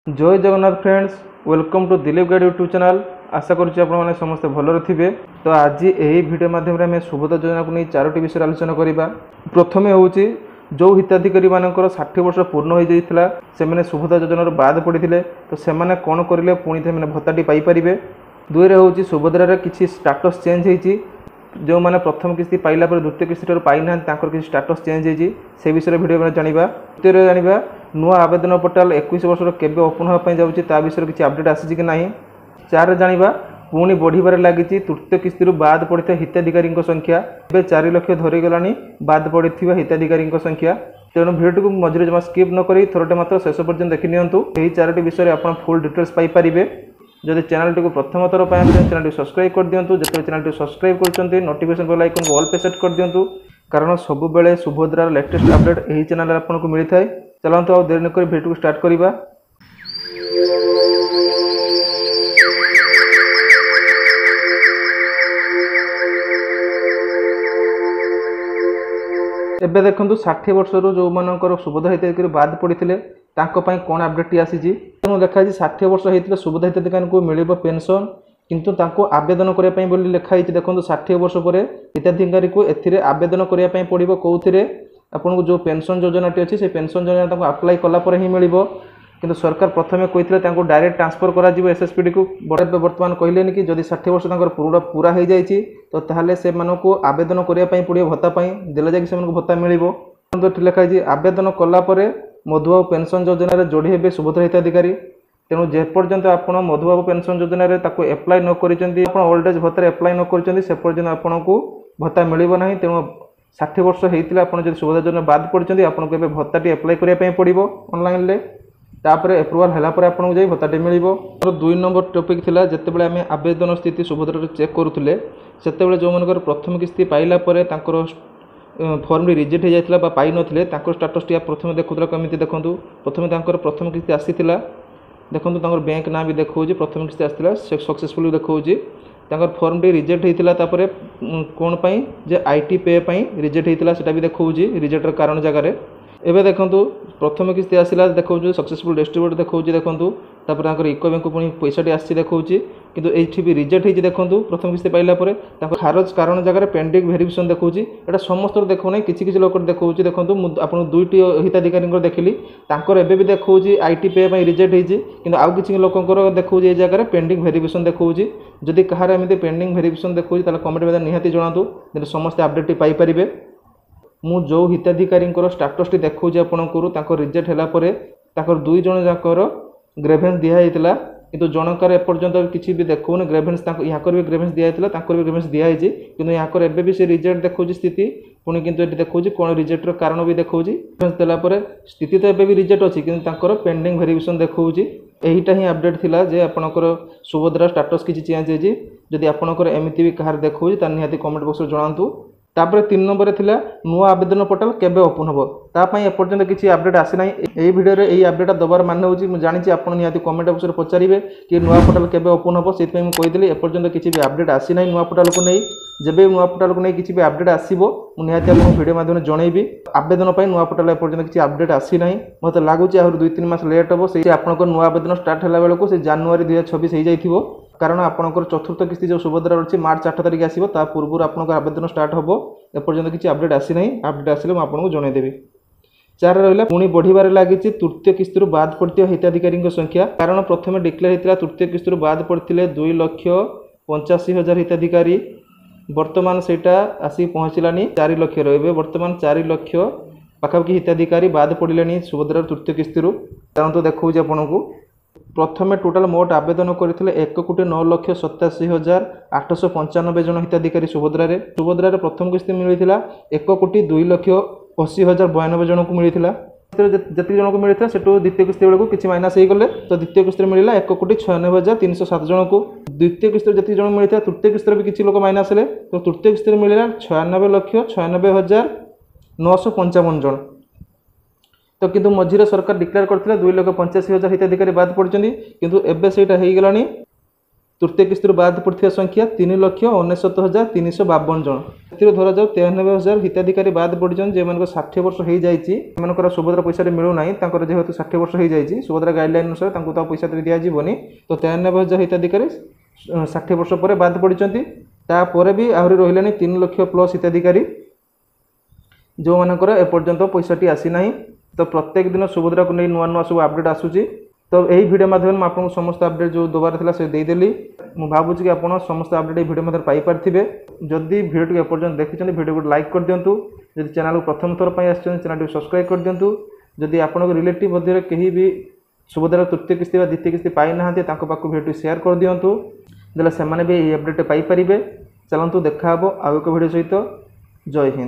जय Jagannath friends, welcome to Dilip guide YouTube channel. आशा करुच्ची आपने समस्ते भलरे थे। तो आज यही वीडियो माध्यम आम सुभद्रा योजना को नहीं चारोटी विषय आलोचना करवा। प्रथम हूँ जो हिताधिकारी मानकर 60 वर्ष पूर्ण हो जाता से सुभद्रा योजनार बाद पड़ते तो से कौन करें पुणी से भत्ताटी पाइपर। दुई हूँ सुभद्रार किसी स्टाटस चेंज होती जो मैंने प्रथम किस्ती पाइला द्वितीय किस्ती पाई ना कि स्टाटस चेंज होती से विषय भिडियो में जाना। द्वितीय जाना नुआ आवेदन पोर्टाल 21 वर्ष केबे ओपन होगा जाऊँगी ता विषय किसी अपडेट आसी कि ना। 4 जाना पुणी बढ़िबार लगी तृतीय किस्ती बाद पड़ता हिताधिकारी संख्या ए 4 लाख धरीगला बाद पड़ा हिताधिकारी संख्या। तेणु भिडियो को मझे जमा स्किप नक थोड़े मात्र शेष पर्यटन देखी नियंतु। यही 4टी विषय आप फुल डिटेल्स पाइपर। जदि चैनल टी प्रथम थर पर चैनल सब्सक्राइब कर दिंतु। जो चैनल सब्सक्राइब कर नोटिफिकेशन बेल आइकन को ऑल पे सेट कर दिंतु कारण सबुबले सुभद्रार लेटेस्ट अपडेट यही चैनल आपको मिलता है। चलते आ देरी नक भिडियो को स्टार्ट करवा। एबे देखो 60 वर्ष जो मानकर सुभद्रा हिताधिकारी बाद पड़ते कौन अपडेट आसी देखा 60 वर्ष होते सुभद्रा हिताधिकारी को मिल पेंशन किंतु आवेदन करने लिखाई। देखो 60 वर्ष पर हिताधिकारी को ए आवेदन करने पड़ो कौन आपको जो पेंशन योजना टी अच्छी से पेंशन योजना अप्लाई कलापर ही मिल कि सरकार प्रथम कहते डायरेक्ट ट्रांसफर कर एसएसपीडी को बर्तमान कहले कि जदि 60 वर्ष पूरा हो जाए तो ताहले से आवेदन करने पड़ो भत्ता देले जाकि से भत्ता मिल। लिखाई आवेदन कलापर मधुबाबू पेंशन योजना जोड़ी हे सुभद्रा हिताधिकारी। तेणु जेपर्यंत आप मधुबाबू पेंशन योजना एप्लाय न कर ओल्ड एज भत्ता एप्लाय न कर आपन को भत्ता मिल ना। तेणु 60 वर्ष होता आप सुभद्रा योजना बाद पड़ते आपको भत्ताटी एप्लाय करने पड़ो ऑनलाइन तापर एप्रुवाल है आपको जाए भत्ताटी मिल। 2 नंबर टॉपिक थिला जितेबाला आम आवेदन स्थिति सुभद्रा चेक करुले से जो मनकर प्रथम किस्ती पाइला फॉर्म रिजेक्ट हो जाता पाई नथिले स्टाटस टी प्रथम देखुला कमी देखूँ। प्रथम प्रथम किस्ती आसीला देखो बैंक ना भी देखा प्रथम किस्ती आसाला सक्सेसफुल देखा फॉर्म टी रिजेक्ट होता कौन जे आईटी पे रिजेक्ट होता भी देखा रिजेक्टर कारण जगार। एवं देखो प्रथम किस्ती आसला देखा सक्सेसफुल डिस्ट्रीब्यूट देखा देखो इको बैंक पुणी पैसाटी आसी देखा किंतु ये भी रिजेक्ट होती देखो प्रथम किस्ती पाइला खारज कारण जगह पेंडिंग वेरिफिकेशन देखा यहाँ समस्त देखा किसी लोक देखा देखो आपको 2टी हिताधिकारी देखिली भी देखा आईटी पे रिजेक्ट होती कि आउ किसी लोकर देखा ये जगह पेंडिंग वेरिफिकेशन देखा। जदि कहार एमती पेंडिंग वेरिफिकेशन देखा कमेंट में निहाती जनातु समस्त अपडेट पाइपर। मु जो हिताधिकारी स्टाटस टी देखा आपको रिजेक्ट है 2 जन जाकर ग्रेभेन्स दिखाई किंतु जनकार एपर्यंत किसी भी देखा ग्रेभेन्स यहाँ भी ग्रेभेन्स दिखाई भी ग्रेभेन्स दिखाई कि यहाँ एवं भी से रिजेक्ट देखा स्थिति पुणी किंतु ये देखा कौन रिजेक्टर कारण भी देखा ग्रेभेन्स देलापर स्थिति तो एवं भी रिजेक्ट अच्छी कि पेंडिंग वेरिफिकेशन देखा। यहीटा ही अपडेट थिला जे आपनकर सुभद्रा स्टाटस किसी चेंज होती जदि आपनकर एमती भी कहार देखा निहाती कमेंट बॉक्स में जनातु। तापर 3 नंबर थिला नुआ आवेदन पोर्टाल केबे ओपन होबो तापाई एपर्यंत किसी अपडेट आसी ना। यही वीडियो रे यही अपडेट दबार मान होची मु जानि आपण निहाती कमेंट बॉक्स रे पचारिबे कि नुआ पोर्टाल केबे ओपन होबो सेति मु कहिदली एपर्यंत किसी भी अपडेट आसी ना नुआ पोर्टाल को नहीं। जेबे नुआ पोर्टाल को नहीं किसी भी अपडेट आसीबो मु निहाती आपन वीडियो माध्यम जनइबी। आवेदन पई नुआ पोर्टाल एपर्यंत किसी अपडेट आसी ना मते लागुची आहुर 2-3 मास लेट होबो से आपनको नुआ आवेदन स्टार्ट होला बेलको से जनवरी 2026 हो जाइथिबो कारण आपनकर चतुर्थ किस्ती जो सुभद्रा अच्छी मार्च 8 तारिख आसो ता पूर्व आपन आवेदन स्टार्ट हम एपर्यंत किसी अपडेट आसी ना। अपडेट आसिले मैं आपको जनईदेवी। 4 रहा पुणी बढ़िबार लगी तृतीय किस्ती बाद पड़ती हिताधिकारी संख्या कारण प्रथम डिक्लेयर होता तृतीय किस्ती बाद पड़ते 2,85,000 हिताधिकारी बर्तमान सेटा आसी पहुँचलानी 4 लाख बर्तमान 4 लाख पाखापाखि हिताधिकारी बाद पड़े सुभद्रार तृतीय किस्ती तो देखा आपन को प्रथम टोटाल मोट आवेदन करते 1,87,895 जन हिताधिकारी सुभद्रार प्रथम किस्ती मिलता 1,02,80,092 जन को मिलता जी जन को मिलता से द्वितीय किस्ती बेलू किसी माइनस हो गले तो द्वितीय किस्ती मिलला 1,96,307 जन को। द्वितीय किस्ती जी जन मिलता तृतीय किस्ती भी किसी लोक माइनस है तो तृतीय किस्ती मिलला 96,96,955 जन। तो किंतु मझीरे सरकार डिक्लेयर करते 2,85,000 हिताधिकारी बाद पड़ते किंतु एबे सेटा हो गलानी तृतीय किस्ती बाद पड़ता संख्या 3,69,352 जन। से धरा जाऊ 93,000 हिताधिकारी बाद पड़ते जो 60 वर्ष हो जाए सुभद्रा पैसा मिलूना जेहेतु 60 वर्ष हो जाए सुभद्रा गाइडलाइन अनुसार तो पैसा दिजावन तो 93,000 हिताधिकारी 60 वर्ष पर बाद पड़ते तापर भी आहरी रहा 3 लाख प्लस हिताधिकारी जो मानकर एपर्यंत पैसाटी आसीना। तो प्रत्येक दिन सुभद्रा को नहीं नुआ नुआ सब अपडेट आसूची। तो यही वीडियो माध्यम आपको समस्त अपडेट जो दबार था से देदेली। मु भावुँ कि आप समस्त अपडेट वीडियो मध्य पाइपारे। जदि वीडियो को एपर्यंत देखते वीडियो को लाइक कर दिंतु। जदि चैनल को प्रथम थर पर चैनल को सब्सक्राइब कर दिंतु। जदि आपन रिलेटिव मध्य कहीं भी सुभद्रा तृतीय किस्ती द्वितीय किस्ती पाई ना पाक वीडियो शेयर कर दिंतु से भी अपडेट पाइपारे। चलतु देखा आउ एक वीडियो सहित। जय हिंद।